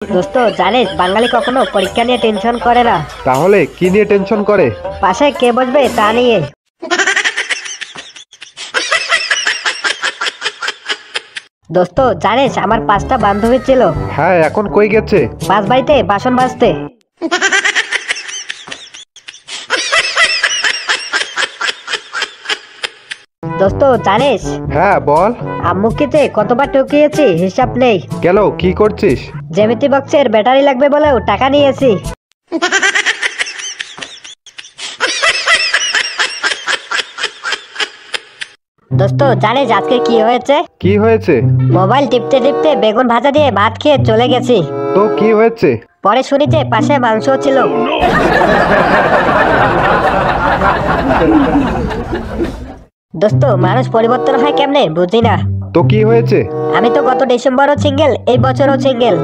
দোস্ত জানিস বাঙালি কখনো পরীক্ষা নিয়ে টেনশন করে না। তাহলে কি নিয়ে টেনশন করে? পাশে কে বসবে তা নিয়ে। দোস্ত জানিস আমার 5টা বান্ধবী ছিল। হ্যাঁ, এখন কই গেছে? পাশ বাড়িতে বাসন মাজতে। দোস্ত জানিস হ্যাঁ বল। আম্মুকে কতবার ঠকিয়েছি হিসাব নেই। গেল কি করছিস? জ্যামিতি বক্সের ব্যাটারি লাগবে বলেও টাকা নিয়েছি। দোস্ত জানিস আজকে কি হয়েছে? কি হয়েছে? মোবাইল টিপতে টিপতে বেগুন ভাজা দিয়ে ভাত খেয়ে চলে গেছি। তো কি হয়েছে? পরে শুনিতে পাশে মাংস ছিল। দোস্ত মানুষ পরিবর্তন হয় কেমনে বুঝি না। তো কি হয়েছে? আমি তো গত ডিসেম্বরও সিঙ্গেল, এই বছরও সিঙ্গেল।